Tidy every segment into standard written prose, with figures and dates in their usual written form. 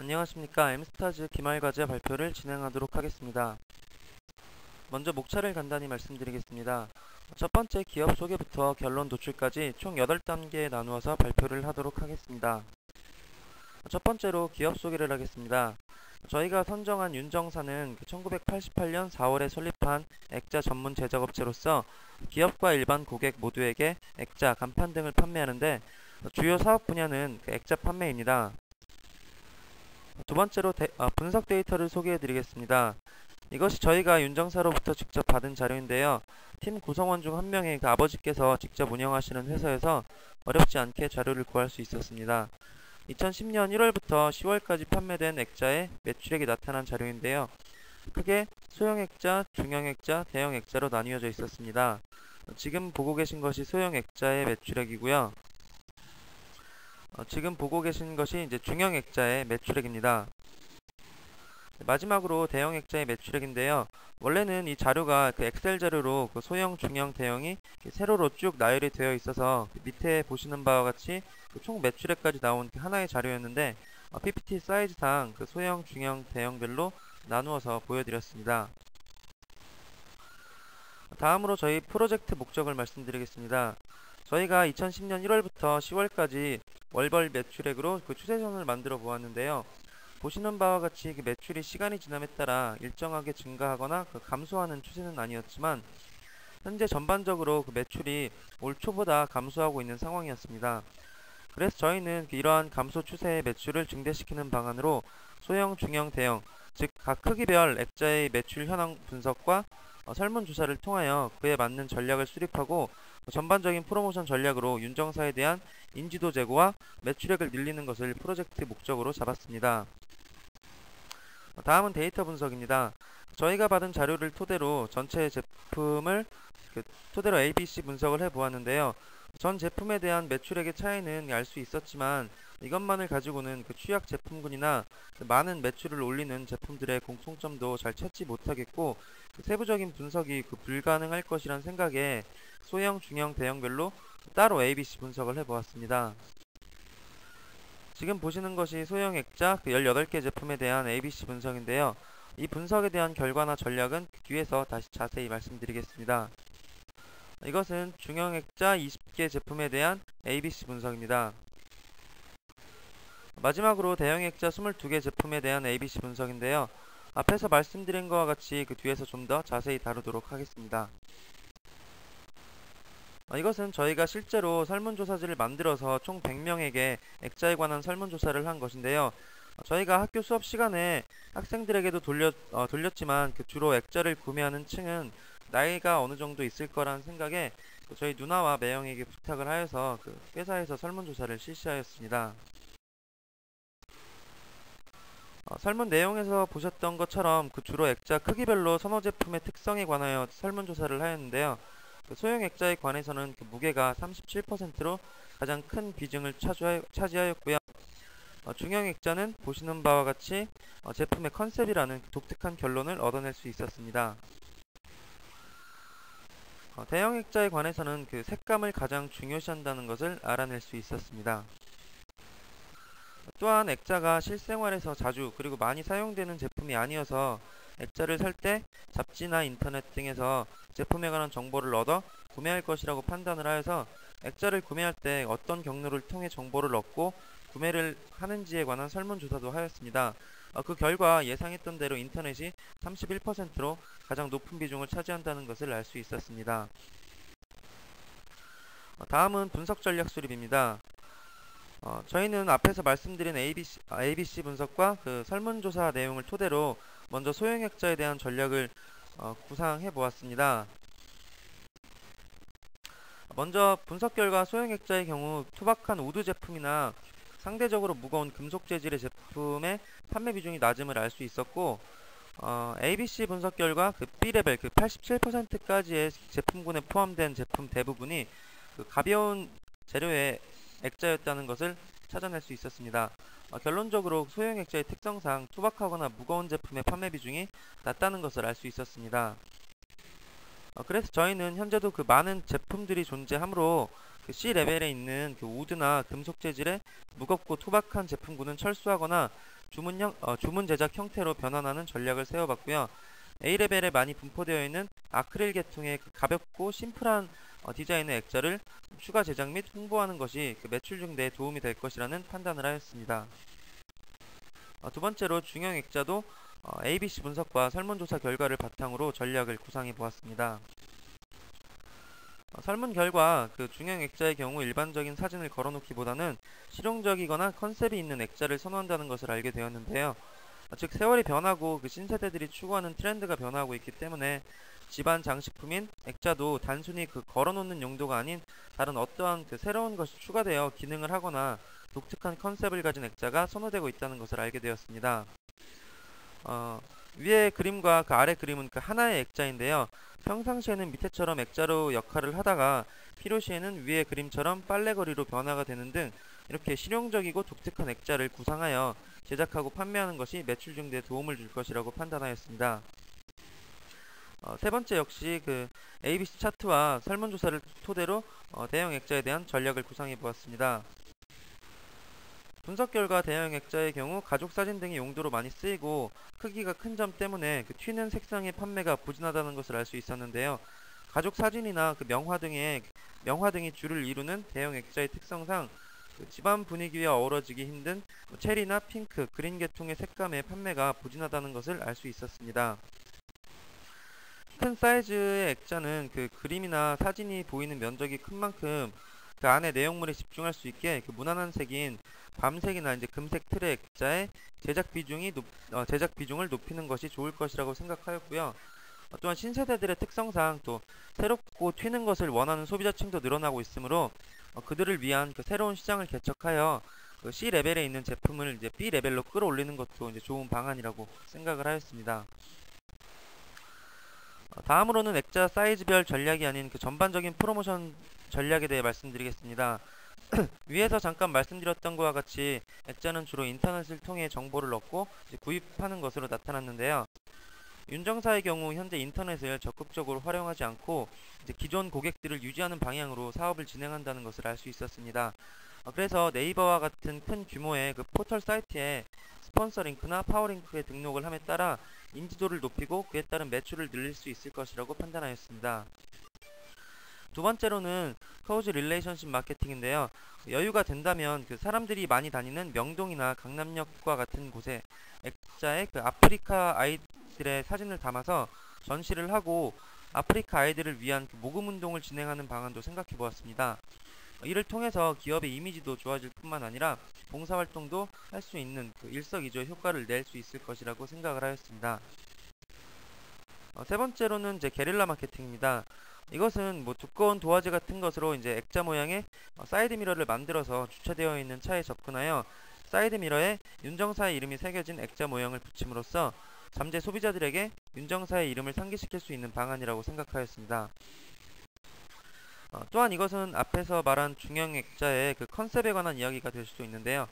안녕하십니까. 엠스타즈 기말과제 발표를 진행하도록 하겠습니다. 먼저 목차를 간단히 말씀드리겠습니다. 첫 번째 기업 소개부터 결론 도출까지 총 8단계에 나누어서 발표를 하도록 하겠습니다. 첫 번째로 기업 소개를 하겠습니다. 저희가 선정한 윤정사는 1988년 4월에 설립한 액자 전문 제작업체로서 기업과 일반 고객 모두에게 액자, 간판 등을 판매하는데 주요 사업 분야는 액자 판매입니다. 두 번째로 분석 데이터를 소개해 드리겠습니다. 이것이 저희가 윤정사로부터 직접 받은 자료인데요. 팀 구성원 중 한 명의 아버지께서 직접 운영하시는 회사에서 어렵지 않게 자료를 구할 수 있었습니다. 2010년 1월부터 10월까지 판매된 액자의 매출액이 나타난 자료인데요. 크게 소형 액자, 중형 액자, 대형 액자로 나뉘어져 있었습니다. 지금 보고 계신 것이 소형 액자의 매출액이고요. 지금 보고 계신 것이 이제 중형 액자의 매출액입니다. 마지막으로 대형 액자의 매출액인데요. 원래는 이 자료가 엑셀 자료로 소형, 중형, 대형이 세로로 쭉 나열이 되어 있어서 밑에 보시는 바와 같이 총 매출액까지 나온 하나의 자료였는데 PPT 사이즈상 소형, 중형, 대형별로 나누어서 보여드렸습니다. 다음으로 저희 프로젝트 목적을 말씀드리겠습니다. 저희가 2010년 1월부터 10월까지 월별 매출액으로 추세선을 만들어 보았는데요. 보시는 바와 같이 매출이 시간이 지남에 따라 일정하게 증가하거나 감소하는 추세는 아니었지만 현재 전반적으로 매출이 올 초보다 감소하고 있는 상황이었습니다. 그래서 저희는 이러한 감소 추세의 매출을 증대시키는 방안으로 소형, 중형, 대형, 즉 각 크기별 액자의 매출 현황 분석과 설문조사를 통하여 그에 맞는 전략을 수립하고 전반적인 프로모션 전략으로 윤정사에 대한 인지도 제고와 매출액을 늘리는 것을 프로젝트 목적으로 잡았습니다. 다음은 데이터 분석입니다. 저희가 받은 자료를 토대로 전체 제품을 토대로 ABC 분석을 해보았는데요. 전 제품에 대한 매출액의 차이는 알 수 있었지만 이것만을 가지고는 취약 제품군이나 많은 매출을 올리는 제품들의 공통점도 잘 찾지 못하겠고 세부적인 분석이 불가능할 것이란 생각에 소형, 중형, 대형별로 따로 ABC 분석을 해보았습니다. 지금 보시는 것이 소형 액자 18개 제품에 대한 ABC 분석인데요. 이 분석에 대한 결과나 전략은 뒤에서 다시 자세히 말씀드리겠습니다. 이것은 중형 액자 20개 제품에 대한 ABC 분석입니다. 마지막으로 대형 액자 22개 제품에 대한 ABC 분석인데요. 앞에서 말씀드린 것과 같이 뒤에서 좀 더 자세히 다루도록 하겠습니다. 이것은 저희가 실제로 설문조사지를 만들어서 총 100명에게 액자에 관한 설문조사를 한 것인데요. 저희가 학교 수업 시간에 학생들에게도 돌렸지만 주로 액자를 구매하는 층은 나이가 어느 정도 있을 거라는 생각에 저희 누나와 매형에게 부탁을 하여서 회사에서 설문조사를 실시하였습니다. 설문 내용에서 보셨던 것처럼 주로 액자 크기별로 선호 제품의 특성에 관하여 설문조사를 하였는데요. 소형 액자에 관해서는 무게가 37%로 가장 큰 비중을 차지하였고요. 중형 액자는 보시는 바와 같이 제품의 컨셉이라는 독특한 결론을 얻어낼 수 있었습니다. 대형 액자에 관해서는 색감을 가장 중요시한다는 것을 알아낼 수 있었습니다. 또한 액자가 실생활에서 자주 그리고 많이 사용되는 제품이 아니어서 액자를 살 때 잡지나 인터넷 등에서 제품에 관한 정보를 얻어 구매할 것이라고 판단을 하여서 액자를 구매할 때 어떤 경로를 통해 정보를 얻고 구매를 하는지에 관한 설문조사도 하였습니다. 그 결과 예상했던 대로 인터넷이 31%로 가장 높은 비중을 차지한다는 것을 알 수 있었습니다. 다음은 분석 전략 수립입니다. 저희는 앞에서 말씀드린 ABC 분석과 설문조사 내용을 토대로 먼저 소형 액자에 대한 전략을 구상해 보았습니다. 먼저 분석 결과 소형 액자의 경우 투박한 우드 제품이나 상대적으로 무거운 금속 재질의 제품의 판매 비중이 낮음을 알 수 있었고 ABC 분석 결과 B레벨 87%까지의 제품군에 포함된 제품 대부분이 가벼운 재료의 액자였다는 것을 찾아낼 수 있었습니다. 결론적으로 소형 액자의 특성상 투박하거나 무거운 제품의 판매 비중이 낮다는 것을 알 수 있었습니다. 그래서 저희는 현재도 많은 제품들이 존재하므로 C레벨에 있는 우드나 금속 재질의 무겁고 투박한 제품군은 철수하거나 주문 제작 형태로 변환하는 전략을 세워봤고요. A레벨에 많이 분포되어 있는 아크릴 계통의 가볍고 심플한 디자인의 액자를 추가 제작 및 홍보하는 것이 매출 증대에 도움이 될 것이라는 판단을 하였습니다. 두 번째로 중형 액자도 ABC 분석과 설문조사 결과를 바탕으로 전략을 구상해 보았습니다. 설문 결과 중형 액자의 경우 일반적인 사진을 걸어놓기보다는 실용적이거나 컨셉이 있는 액자를 선호한다는 것을 알게 되었는데요. 즉 세월이 변하고 신세대들이 추구하는 트렌드가 변화하고 있기 때문에 집안 장식품인 액자도 단순히 걸어놓는 용도가 아닌 다른 어떠한 새로운 것이 추가되어 기능을 하거나 독특한 컨셉을 가진 액자가 선호되고 있다는 것을 알게 되었습니다. 위의 그림과 아래 그림은 하나의 액자인데요. 평상시에는 밑에처럼 액자로 역할을 하다가 필요시에는 위의 그림처럼 빨래거리로 변화가 되는 등 이렇게 실용적이고 독특한 액자를 구상하여 제작하고 판매하는 것이 매출 증대에 도움을 줄 것이라고 판단하였습니다. 세 번째 역시 ABC 차트와 설문조사를 토대로 대형 액자에 대한 전략을 구상해 보았습니다. 분석 결과 대형 액자의 경우 가족 사진 등의 용도로 많이 쓰이고 크기가 큰 점 때문에 튀는 색상의 판매가 부진하다는 것을 알 수 있었는데요. 가족 사진이나 명화 등이 주를 이루는 대형 액자의 특성상 집안 분위기와 어우러지기 힘든 체리나 핑크, 그린 계통의 색감의 판매가 부진하다는 것을 알 수 있었습니다. 큰 사이즈의 액자는 그림이나 사진이 보이는 면적이 큰 만큼 안에 내용물에 집중할 수 있게 무난한 색인 밤색이나 금색 틀의 액자의 제작 비중을 높이는 것이 좋을 것이라고 생각하였고요. 또한 신세대들의 특성상 또 새롭고 튀는 것을 원하는 소비자층도 늘어나고 있으므로 그들을 위한 새로운 시장을 개척하여 C레벨에 있는 제품을 이제 B레벨로 끌어올리는 것도 이제 좋은 방안이라고 생각을 하였습니다. 다음으로는 액자 사이즈별 전략이 아닌 전반적인 프로모션 전략에 대해 말씀드리겠습니다. 위에서 잠깐 말씀드렸던 것과 같이 액자는 주로 인터넷을 통해 정보를 얻고 구입하는 것으로 나타났는데요. 윤정사의 경우 현재 인터넷을 적극적으로 활용하지 않고 기존 고객들을 유지하는 방향으로 사업을 진행한다는 것을 알 수 있었습니다. 그래서 네이버와 같은 큰 규모의 포털 사이트에 스폰서 링크나 파워링크에 등록을 함에 따라 인지도를 높이고 그에 따른 매출을 늘릴 수 있을 것이라고 판단하였습니다. 두 번째로는 클로즈 릴레이션십 마케팅인데요. 여유가 된다면 사람들이 많이 다니는 명동이나 강남역과 같은 곳에 액자에 아프리카 아이들의 사진을 담아서 전시를 하고 아프리카 아이들을 위한 모금 운동을 진행하는 방안도 생각해 보았습니다. 이를 통해서 기업의 이미지도 좋아질 뿐만 아니라 봉사활동도 할 수 있는 일석이조의 효과를 낼 수 있을 것이라고 생각을 하였습니다. 세 번째로는 게릴라 마케팅입니다. 이것은 두꺼운 도화지 같은 것으로 액자 모양의 사이드 미러를 만들어서 주차되어 있는 차에 접근하여 사이드 미러에 윤정사의 이름이 새겨진 액자 모양을 붙임으로써 잠재 소비자들에게 윤정사의 이름을 상기시킬 수 있는 방안이라고 생각하였습니다. 또한 이것은 앞에서 말한 중형 액자의 컨셉에 관한 이야기가 될 수도 있는데요.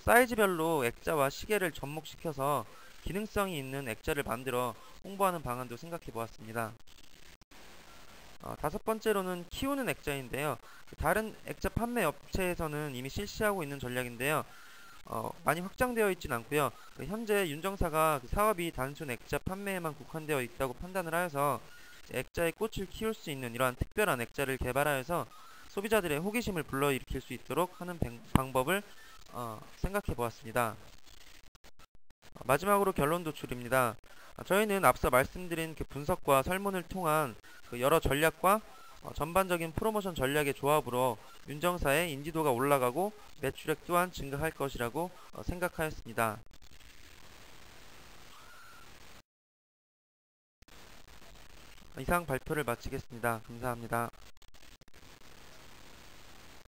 사이즈별로 액자와 시계를 접목시켜서 기능성이 있는 액자를 만들어 홍보하는 방안도 생각해 보았습니다. 다섯 번째로는 키우는 액자인데요. 다른 액자 판매 업체에서는 이미 실시하고 있는 전략인데요. 많이 확장되어 있진 않고요. 현재 윤정사가 사업이 단순 액자 판매에만 국한되어 있다고 판단을 하여서 액자의 꽃을 키울 수 있는 이러한 특별한 액자를 개발하여서 소비자들의 호기심을 불러일으킬 수 있도록 하는 방법을 생각해 보았습니다. 마지막으로 결론 도출입니다. 저희는 앞서 말씀드린 분석과 설문을 통한 여러 전략과 전반적인 프로모션 전략의 조합으로 윤정사의 인지도가 올라가고 매출액 또한 증가할 것이라고 생각하였습니다. 이상 발표를 마치겠습니다. 감사합니다.